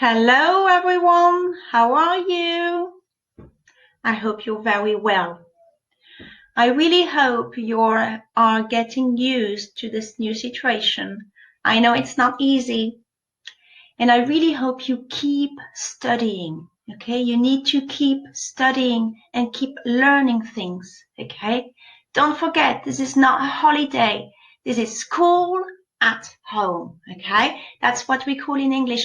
Hello everyone, how are you? I hope you're very well. I really hope you are getting used to this new situation. I know it's not easy, and I really hope you keep studying, okay? You need to keep studying and keep learning things, okay? Don't forget, this is not a holiday. This is school at home, okay? That's what we call in English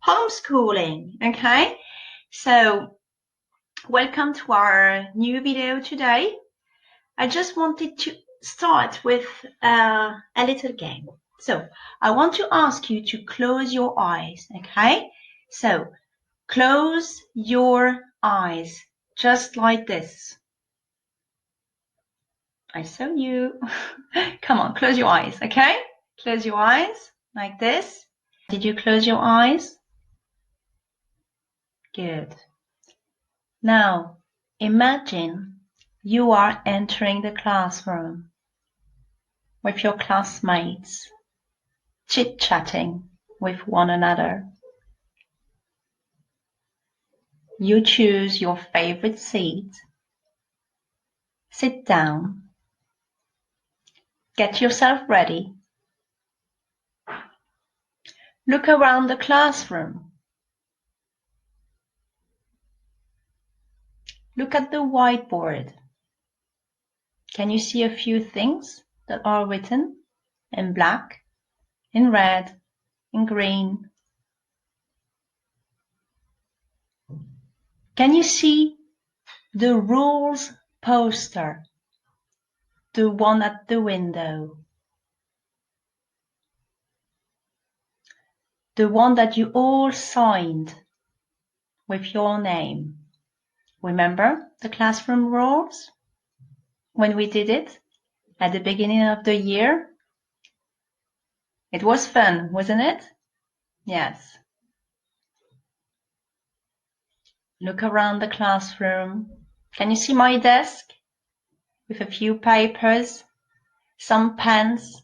homeschooling, okay? So welcome to our new video today. I just wanted to start with a little game. So I want to ask you to close your eyes, okay? So close your eyes, just like this. I saw you. Come on, close your eyes, okay? Close your eyes like this. Did you close your eyes? Good. Now, imagine you are entering the classroom with your classmates, chit-chatting with one another. You choose your favorite seat, sit down, get yourself ready, look around the classroom, look at the whiteboard. Can you see a few things that are written in black, in red, in green? Can you see the rules poster, the one at the window? The one that you all signed with your name. Remember the classroom rules when we did it at the beginning of the year? It was fun, wasn't it? Yes. Look around the classroom. Can you see my desk with a few papers, some pens?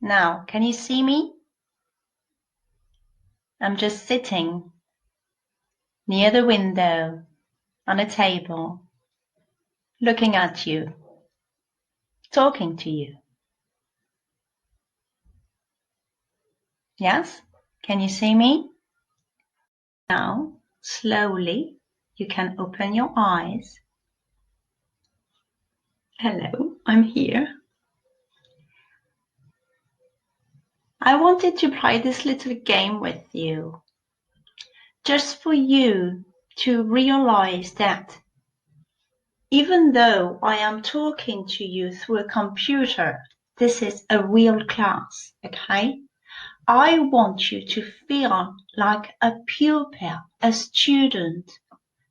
Now, can you see me? I'm just sitting near the window on a table, looking at you, talking to you. Yes? Can you see me? Now, slowly, you can open your eyes. Hello, I'm here. I wanted to play this little game with you, just for you to realize that even though I am talking to you through a computer, this is a real class, okay? I want you to feel like a pupil, a student,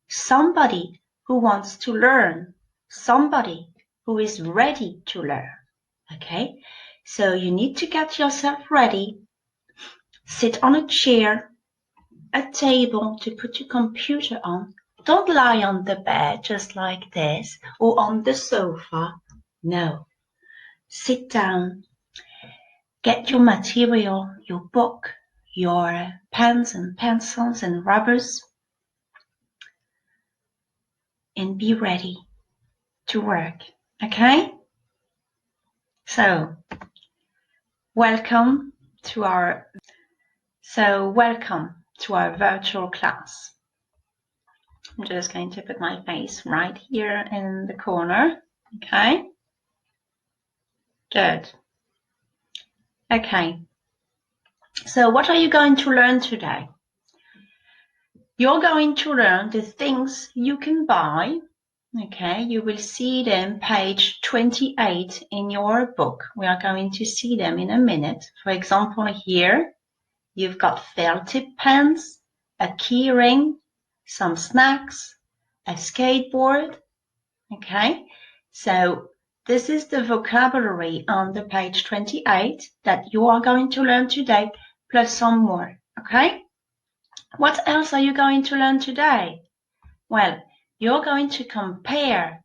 somebody who wants to learn, somebody who is ready to learn, okay? So you need to get yourself ready, sit on a chair, a table to put your computer on. Don't lie on the bed just like this or on the sofa. No, sit down, get your material, your book, your pens and pencils and rubbers, and be ready to work, okay? So, welcome to our virtual class. I'm just going to put my face right here in the corner, okay? Good. Okay. So what are you going to learn today? You're going to learn the things you can buy. Okay, you will see them page 28 in your book. We are going to see them in a minute. For example, here you've got felt tip pens, a key ring, some snacks, a skateboard. Okay, so this is the vocabulary on the page 28 that you are going to learn today, plus some more. Okay, what else are you going to learn today? Well, you're going to compare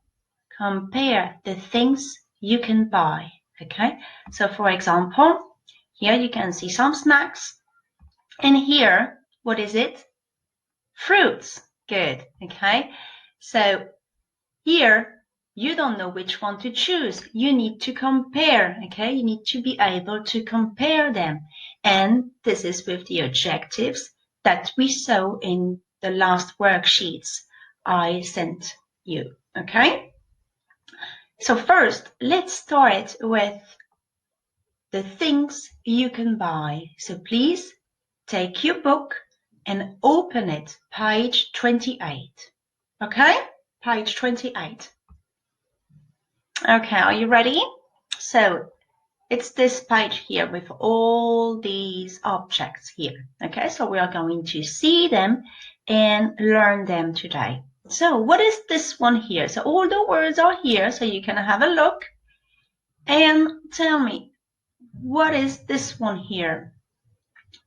the things you can buy, okay? So for example, here you can see some snacks, And here, what is it? Fruits. Good. Okay. So here, you don't know which one to choose. You need to compare. Okay. You need to be able to compare them. And this is with the adjectives that we saw in the last worksheets I sent you. Okay. So first, let's start with the things you can buy. So please take your book and open it, page 28. Okay? Page 28. Okay, are you ready? So it's this page here with all these objects here. Okay, so we are going to see them and learn them today. So what is this one here? So all the words are here, so you can have a look and tell me, what is this one here?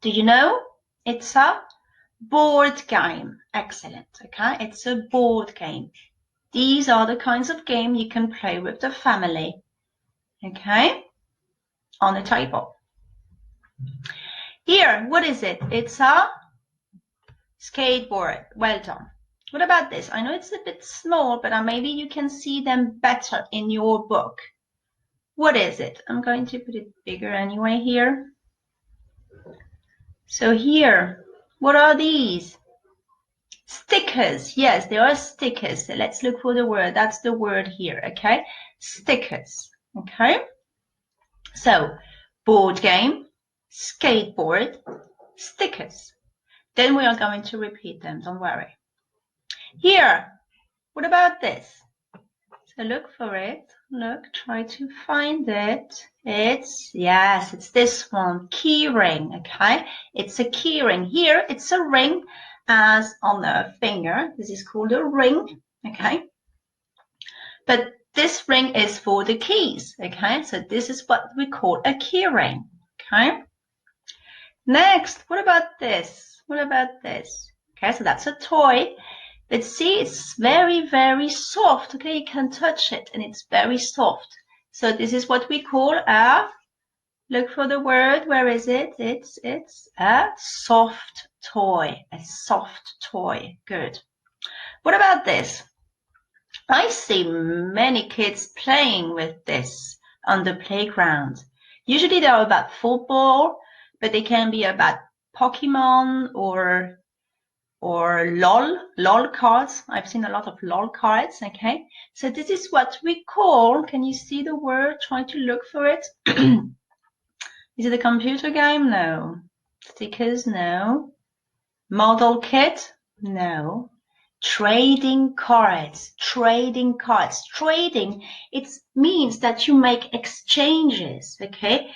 Do you know? It's a board game. Excellent. Okay, it's a board game. These are the kinds of game you can play with the family. Okay, on the table. Here, what is it? It's a skateboard. Well done. What about this? I know it's a bit small, but maybe you can see them better in your book. What is it? I'm going to put it bigger anyway here. So here, what are these? Stickers. Yes, there are stickers. So let's look for the word. That's the word here, okay? Stickers, okay? So, board game, skateboard, stickers. Then we are going to repeat them, don't worry. Here, what about this? So look for it. Look, try to find it. Yes, it's this one, key ring, okay? It's a key ring. Here, it's a ring as on the finger. This is called a ring, okay? But this ring is for the keys, okay? So this is what we call a key ring, okay? Next, what about this? What about this? Okay, so that's a toy. But see, it's very, very soft, okay? You can touch it and it's very soft. So this is what we call a, look for the word, where is it? It's a soft toy, a soft toy. Good. What about this? I see many kids playing with this on the playground. Usually they're about football, but they can be about Pokemon or LOL cards. I've seen a lot of LOL cards, okay? So this is what we call, can you see the word? Try to look for it. Is it a computer game? No. Stickers? No. Model kit? No. Trading cards. Trading cards. Trading, it means that you make exchanges, okay?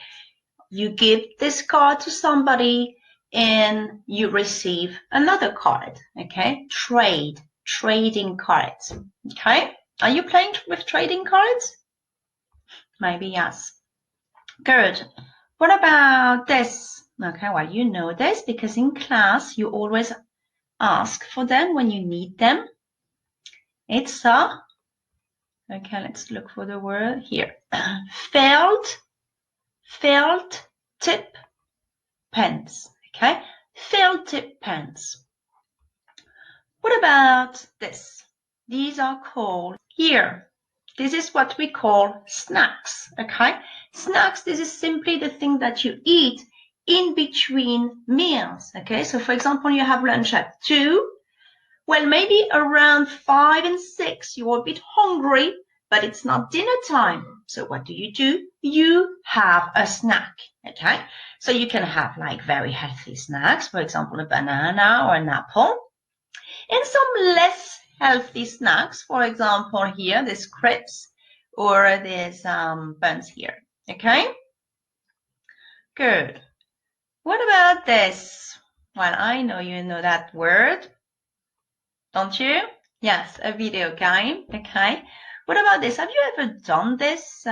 You give this card to somebody and you receive another card, okay? Trading cards, okay? Are you playing with trading cards? Maybe yes. Good. What about this? Okay, well, you know this because in class you always ask for them when you need them. It's a, okay, let's look for the word here. Felt tip pens, okay? Felt tip pens. What about this? These are called here. This is what we call snacks, okay? Snacks, this is simply the thing that you eat in between meals, okay? So for example, you have lunch at 2. Well, maybe around 5 and 6, you're a bit hungry, but it's not dinner time. So what do? You have a snack, okay? So you can have like very healthy snacks, for example, a banana or an apple. And some less healthy snacks, for example, here, this crepes or this buns here, okay? Good. What about this? Well, I know you know that word, don't you? Yes, a video game, okay? What about this? Have you ever done this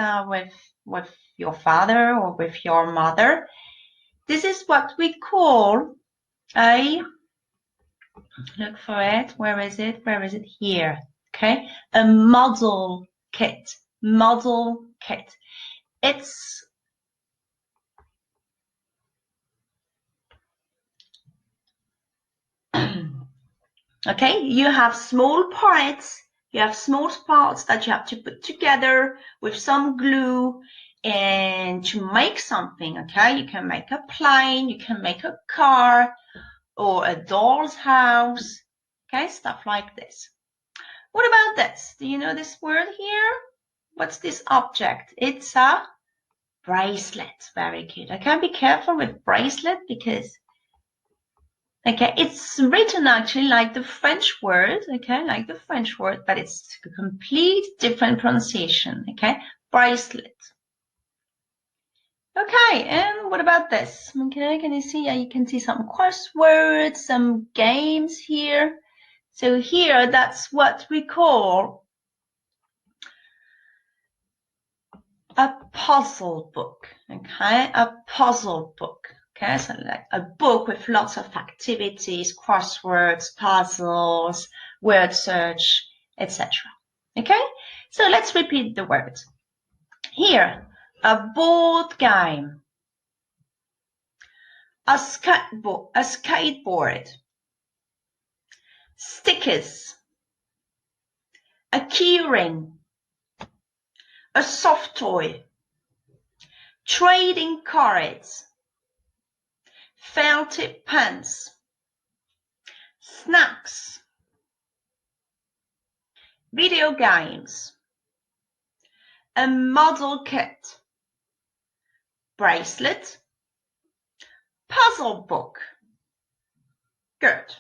with your father or with your mother? This is what we call a, look for it. Where is it? Where is it? Here. Okay. A model kit. Model kit. It's Okay, you have small parts. You have small parts that you have to put together with some glue and to make something, okay? You can make a plane, you can make a car or a doll's house, okay? Stuff like this. What about this? Do you know this word here? What's this object? It's a bracelet. Very good. Okay, be careful with bracelet because okay, it's written actually like the French word, okay, like the French word, but it's a complete different pronunciation, okay, bracelet. Okay, and what about this? Okay, can you see? You can see some crosswords, some games here. So here, that's what we call a puzzle book, okay, a puzzle book. Okay, so like a book with lots of activities, crosswords, puzzles, word search, etc. Okay, so let's repeat the words. Here, a board game, a skateboard, stickers, a key ring, a soft toy, trading cards, felt-tip pens, snacks, video games, a model kit, bracelet, puzzle book. Good.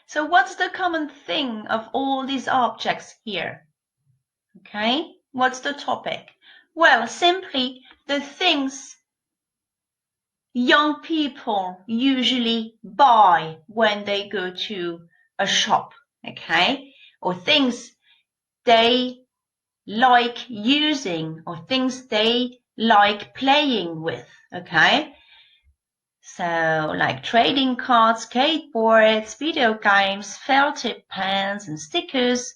So what's the common thing of all these objects here? Okay, what's the topic? Well, simply the things young people usually buy when they go to a shop, okay? Or things they like using or things they like playing with, okay? So like trading cards, skateboards, video games, felt-tip pens and stickers.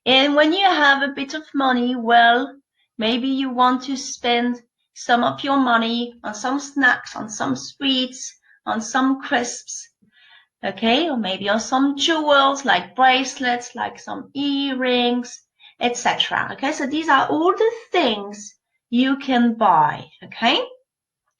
And when you have a bit of money, well, maybe you want to spend some of your money on some snacks, on some sweets, on some crisps, okay? Or maybe on some jewels like bracelets, like some earrings, etc. Okay, so these are all the things you can buy, okay?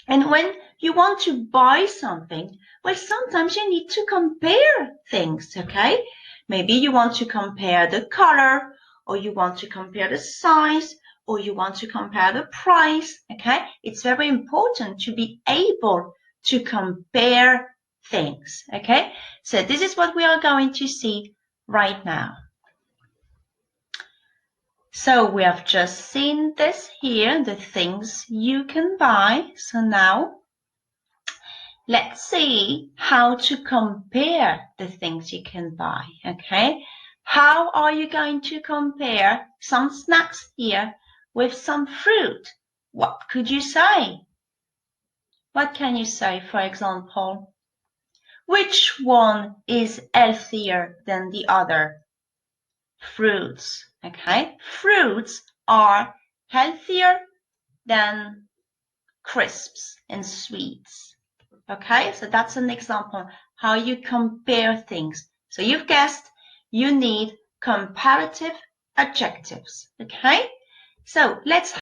And when you want to buy something, well, sometimes you need to compare things, okay? Maybe you want to compare the color, or you want to compare the size, or you want to compare the price, okay? It's very important to be able to compare things, okay? So this is what we are going to see right now. So we have just seen this here, the things you can buy. So now let's see how to compare the things you can buy, okay? How are you going to compare some snacks here with some fruit? What could you say? What can you say, for example? Which one is healthier than the other? Fruits, okay? Fruits are healthier than crisps and sweets. Okay, so that's an example how you compare things. So you've guessed you need comparative adjectives. Okay, so let's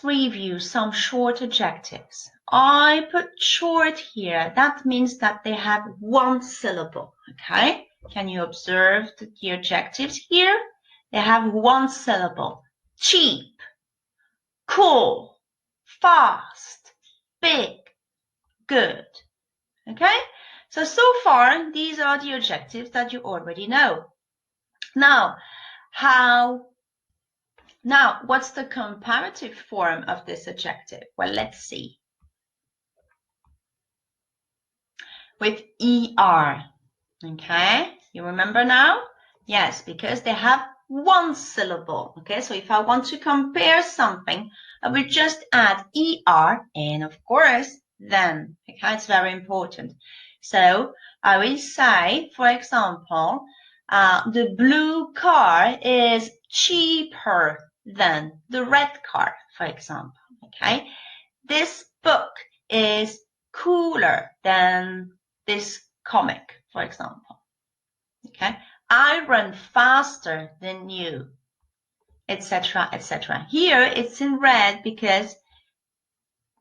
review some short adjectives. I put short here. That means that they have one syllable. Okay, can you observe the adjectives here? They have one syllable. Cheap, cool, fast, big, good. Okay, so far, these are the adjectives that you already know. Now, what's the comparative form of this adjective? Well, let's see. With ER, okay? You remember now? Yes, because they have one syllable, okay? So if I want to compare something, I will just add ER and, of course, then, okay? It's very important. So I will say, for example, the blue car is cheaper than the red car, for example, okay? This book is cooler than this comic, for example. Okay, I run faster than you, etc., etc. Here it's in red because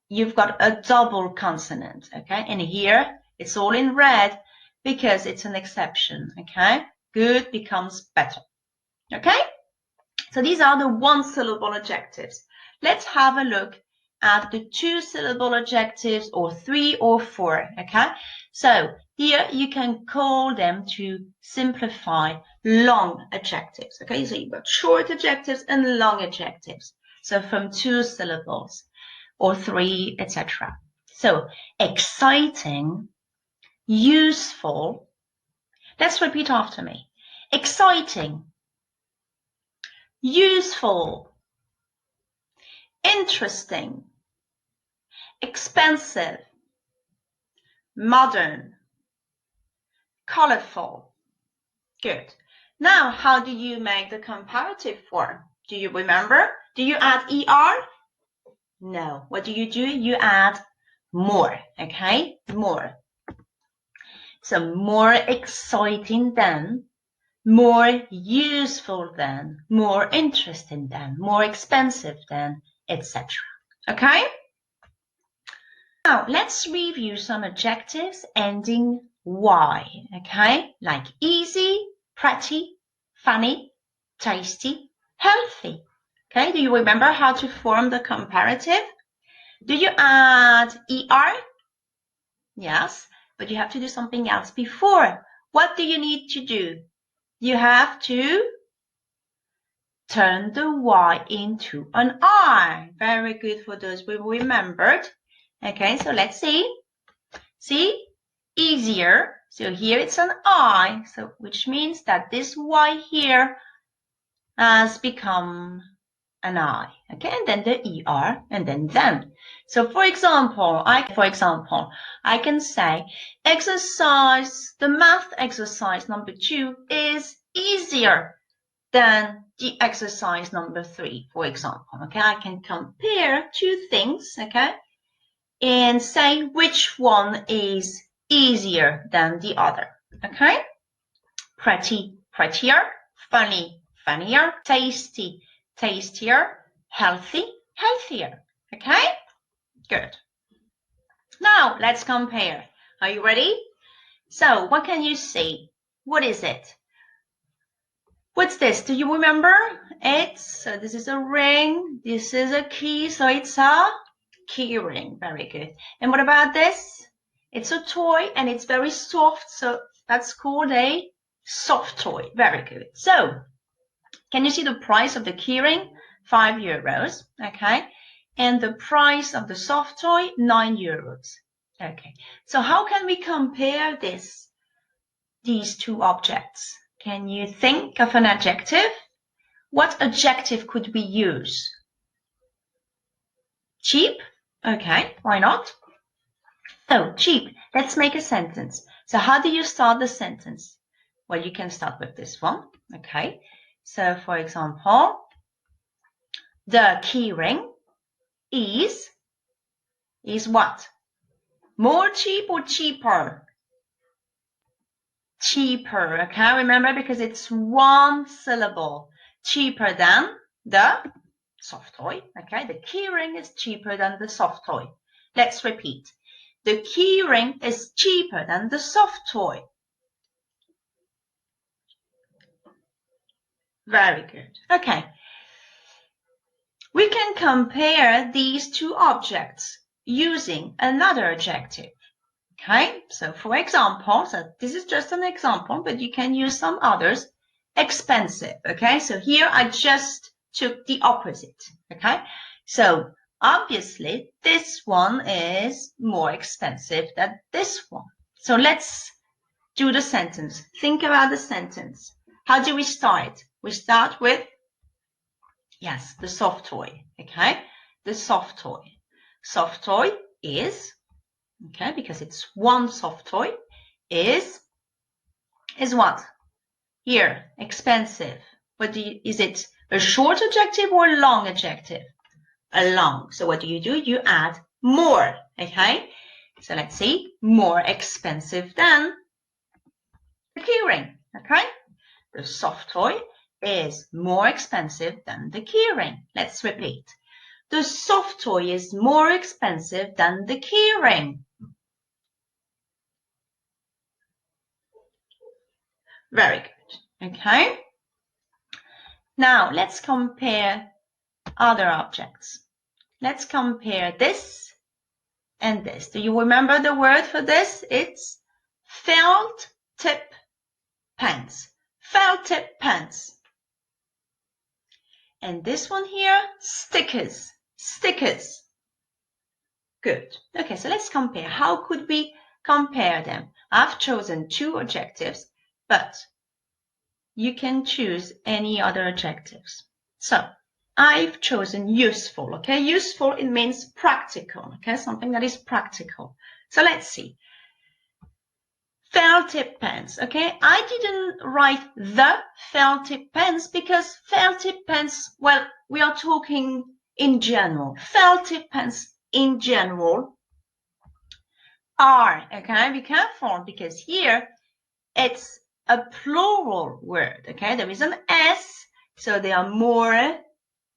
you've got a double consonant, okay? And here it's all in red because it's an exception, okay? Good becomes better, okay? So these are the one-syllable adjectives. Let's have a look at the two-syllable adjectives or three or four, okay? So here you can call them to simplify long adjectives, okay? So you've got short adjectives and long adjectives. So from two syllables or three, etc. So exciting, useful. Let's repeat after me. Exciting, useful, interesting, expensive, modern, colorful. Good. Now, how do you make the comparative form? Do you remember? Do you add ER? No. What do? You add more, okay? More. So more exciting than, more useful than, more interesting than, more expensive than, etc. Okay? Now, let's review some adjectives ending Y, okay? Like easy, pretty, funny, tasty, healthy. Okay, do you remember how to form the comparative? Do you add ER? Yes, but you have to do something else before. What do you need to do? You have to turn the Y into an I. Very good for those who remembered. Okay, so let's see. See, easier. So here it's an I, so which means that this Y here has become an I. Okay, and then the ER, and then. So for example, I can say the math exercise number 2 is easier than the exercise number 3, for example. Okay, I can compare two things, okay, and say which one is easier than the other. Okay, pretty, prettier, funny, funnier, tasty, tastier, healthy, healthier. Okay, good. Now let's compare. Are you ready? So what can you see? What is it? What's this? Do you remember? So this is a ring, this is a key, so it's a key ring. Very good. And what about this? It's a toy and it's very soft, so that's called a soft toy. Very good. So can you see the price of the key ring? €5. Okay. And the price of the soft toy, €9. Okay. So how can we compare these two objects? Can you think of an adjective? What adjective could we use? Cheap? Okay, why not? Oh, cheap. Let's make a sentence. So how do you start the sentence? Well, you can start with this one. Okay. So for example, the key ring is what? More cheap or cheaper? Cheaper. Okay, remember, because it's one syllable. Cheaper than the soft toy. Okay, the key ring is cheaper than the soft toy. Let's repeat. The key ring is cheaper than the soft toy. Very good. Okay. We can compare these two objects using another adjective. Okay, so for example, so this is just an example, but you can use some others. Expensive. Okay, so here I just took the opposite. Okay, so obviously this one is more expensive than this one. So let's do the sentence. Think about the sentence. How do we start? We start with, yes, the soft toy. Okay, the soft toy. Soft toy is, okay, because it's one soft toy, is what? Here, expensive. Is it a short adjective or a long adjective? A long. So what do? You add more, okay? So let's see, more expensive than the keyring, okay? The soft toy is more expensive than the keyring. Let's repeat. The soft toy is more expensive than the keyring. Very good, okay? Now let's compare other objects. Let's compare this and this. Do you remember the word for this? It's felt tip pens. Felt tip pens. And this one here, stickers. Stickers. Good. Okay, so let's compare. How could we compare them? I've chosen two adjectives, but you can choose any other adjectives. So I've chosen useful, okay? Useful, it means practical, okay? Something that is practical. So let's see. Felt tip pens, okay? I didn't write the felt tip pens because felt tip pens, well, we are talking in general. Felt tip pens in general are, okay? Be careful because here it's a plural word, okay? There is an S, so there are more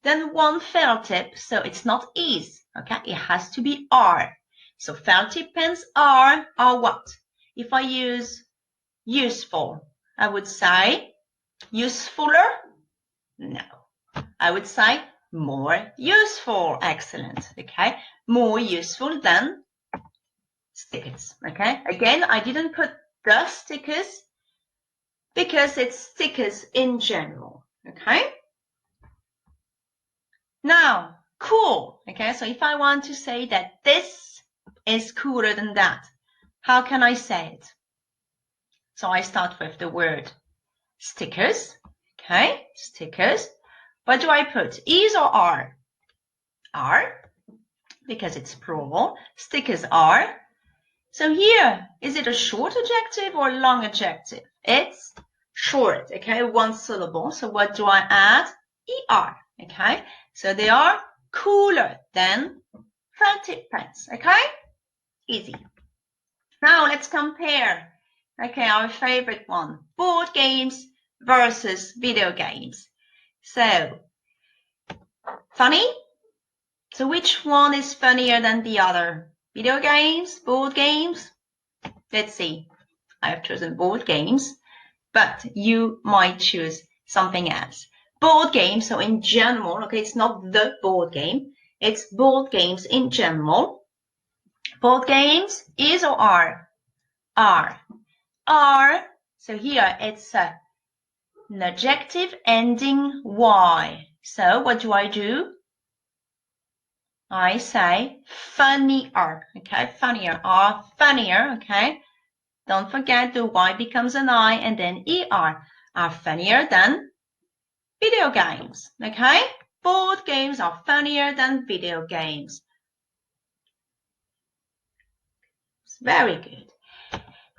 than one felt tip, so it's not is, okay? It has to be are. So felt tip pens are what? If I use useful, I would say usefuler? No. I would say more useful. Excellent, okay? More useful than stickers, okay? Again, I didn't put the stickers because it's stickers in general, okay? Now, cool, okay? So if I want to say that this is cooler than that, how can I say it? So I start with the word stickers, okay? Stickers. What do I put? Is or are? Are, because it's plural. Stickers are. So here, is it a short adjective or a long adjective? It's short, okay? One syllable. So what do I add? ER, okay? So they are cooler than felt tip pens, okay? Easy. Now let's compare, okay, our favorite one, board games versus video games. So, funny? So which one is funnier than the other? Video games, board games? Let's see. I have chosen board games, but you might choose something else. Board games, so in general, okay, it's not the board game. It's board games in general. Board games is or are? Are. Are. So here it's an adjective ending Y. So what do? I say funnier, okay? Funnier, are funnier, okay? Don't forget the Y becomes an I and then ER. Are funnier than video games, okay? Board games are funnier than video games. Very good.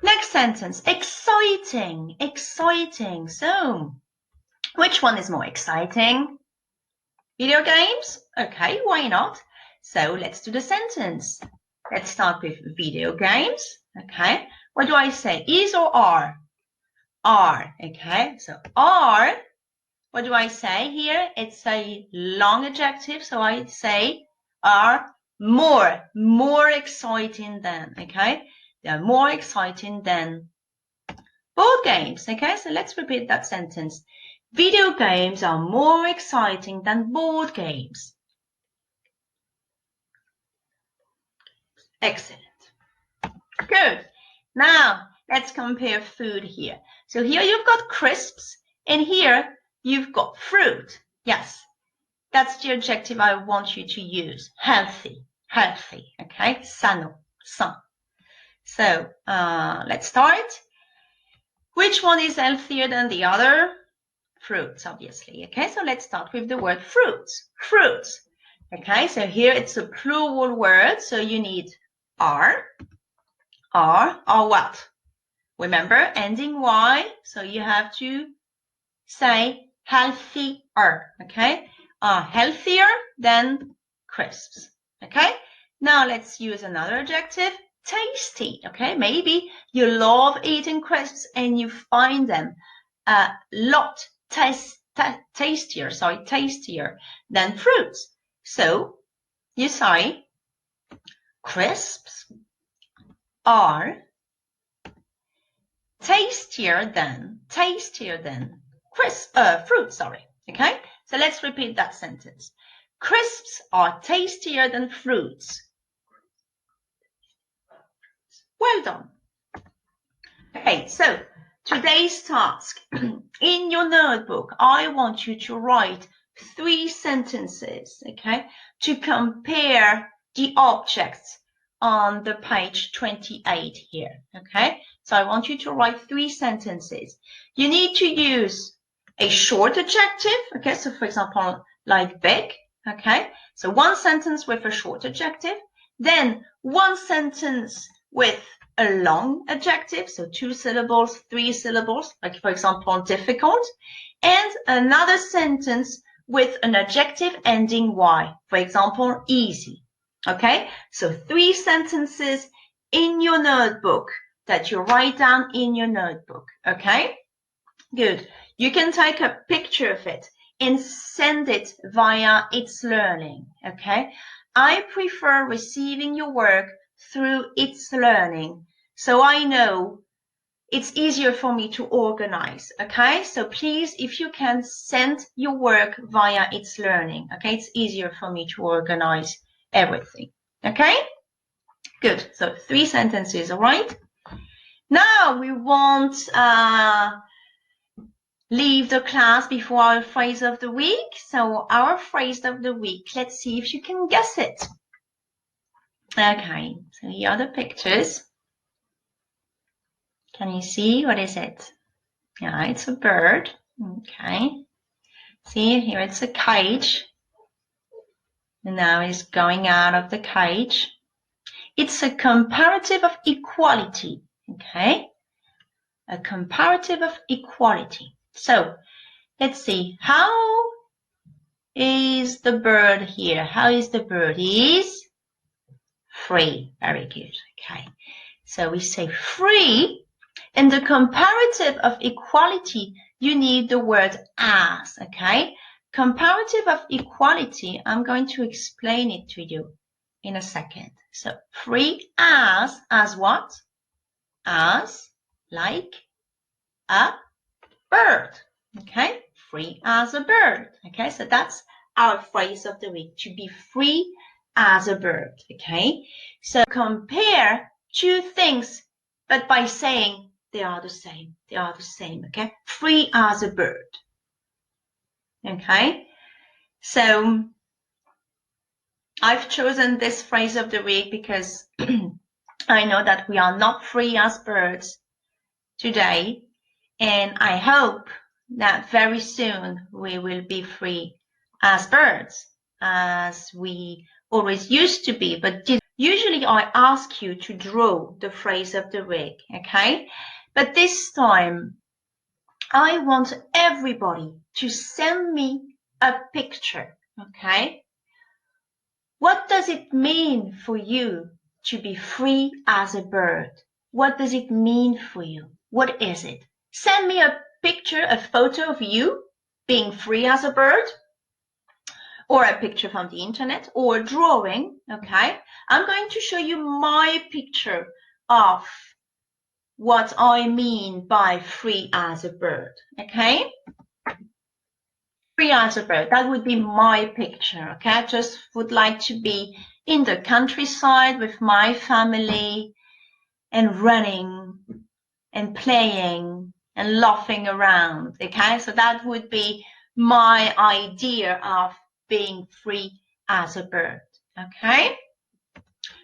Next sentence, exciting, exciting. So, which one is more exciting? Video games? Okay, why not? So let's do the sentence. Let's start with video games, okay? What do I say? Is or are? Are, okay? So are, what do I say here? It's a long adjective, so I say are more exciting than, okay? They're more exciting than board games, okay? So let's repeat that sentence. Video games are more exciting than board games. Excellent. Good. Now, let's compare food here. So here you've got crisps, and here you've got fruit. Yes, that's the adjective I want you to use. Healthy, healthy, okay? Sano, san. So, let's start. Which one is healthier than the other? Fruits, obviously, okay? So let's start with the word fruits. Fruits, okay? So here it's a plural word, so you need are what? Remember, ending Y, so you have to say healthier, okay? Healthier than crisps, okay? Now let's use another adjective, tasty. Okay, maybe you love eating crisps and you find them a lot tastier than fruits. So you say crisps are tastier than fruit, sorry. Okay, so let's repeat that sentence. Crisps are tastier than fruits. Well done. Okay, so today's task. In your notebook, I want you to write 3 sentences, okay, to compare the objects on the page 28 here, okay? So I want you to write 3 sentences. You need to use a short adjective, okay? So for example, like big, okay? So 1 sentence with a short adjective, then 1 sentence with a long adjective, so 2 syllables, 3 syllables, like for example, difficult, and another sentence with an adjective ending Y, for example, easy. Okay, so 3 sentences in your notebook that you write down in your notebook. Okay, good. You can take a picture of it and send it via It's Learning. Okay, I prefer receiving your work through It's Learning, so I know it's easier for me to organize. Okay, so please, if you can, send your work via It's Learning. Okay, it's easier for me to organize everything. Okay, good. So 3 sentences, all right? Now we won't leave the class before our phrase of the week. So our phrase of the week, let's see if you can guess it. Okay, so here are the pictures. Can you see what is it? Yeah, it's a bird. Okay. See, here it's a cage. And now it's going out of the cage. It's a comparative of equality. Okay. A comparative of equality. So let's see. How is the bird here? How is the bird? He is free. Very good. Okay. So we say free. In the comparative of equality, you need the word as. Okay. Comparative of equality, I'm going to explain it to you in a second. So free as what? As like a bird. Okay, free as a bird. Okay, so that's our phrase of the week, to be free as a bird. Okay, so compare 2 things, but by saying they are the same. They are the same. Okay, free as a bird. Okay, so I've chosen this phrase of the week because I know that we are not free as birds today, and I hope that very soon we will be free as birds, as we always used to be. But usually I ask you to draw the phrase of the week, okay? But this time I want everybody to send me a picture, okay? What does it mean for you to be free as a bird? What does it mean for you? What is it? Send me a picture, a photo of you being free as a bird, or a picture from the internet, or a drawing, okay? I'm going to show you my picture of what I mean by free as a bird, okay? Free as a bird, that would be my picture, okay? I just would like to be in the countryside with my family and running and playing and laughing around, okay? So that would be my idea of being free as a bird, okay?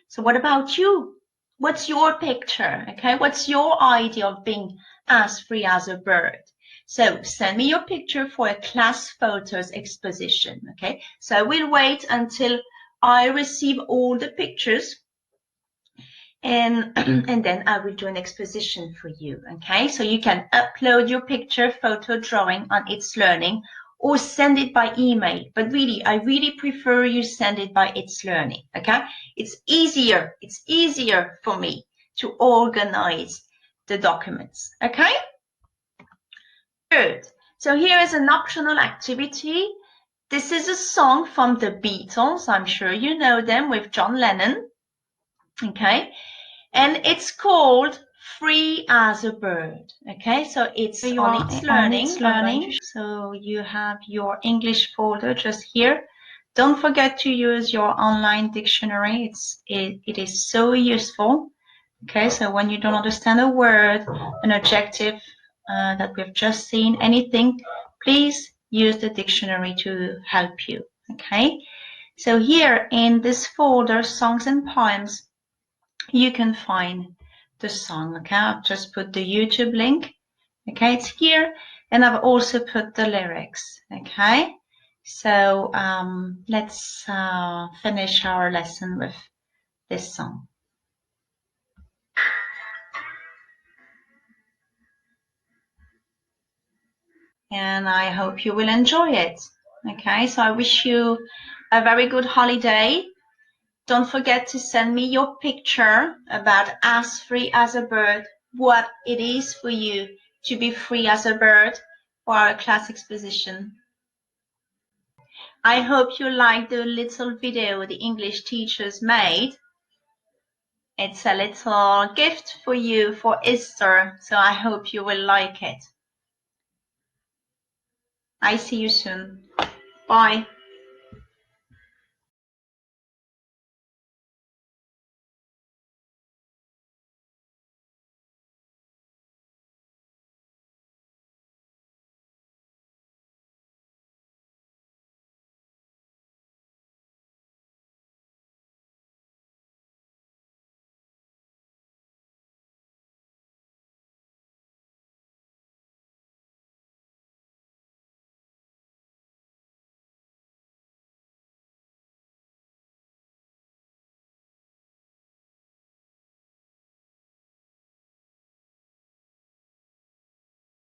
So what about you? What's your picture, okay? What's your idea of being as free as a bird? So send me your picture for a class photos exposition, okay? So I will wait until I receive all the pictures, and then I will do an exposition for you, okay? So you can upload your picture, photo, drawing on It's Learning, or send it by email. But really, I really prefer you send it by It's Learning, okay? It's easier for me to organize the documents, okay? Good. So here is an optional activity. This is a song from the Beatles. I'm sure you know them, with John Lennon, okay? And it's called Free as a Bird. Okay, so it's on It's Learning. So you have your English folder just here. Don't forget to use your online dictionary. It is so useful. Okay, so when you don't understand a word, an adjective that we've just seen, anything, please use the dictionary to help you. Okay, so here in this folder, songs and poems, you can find the song. Okay, I've just put the YouTube link. Okay, it's here, and I've also put the lyrics. Okay, so let's finish our lesson with this song. And I hope you will enjoy it. Okay, so I wish you a very good holiday. Don't forget to send me your picture about as free as a bird, what it is for you to be free as a bird for our class exposition. I hope you like the little video the English teachers made. It's a little gift for you for Easter, so I hope you will like it. I see you soon. Bye.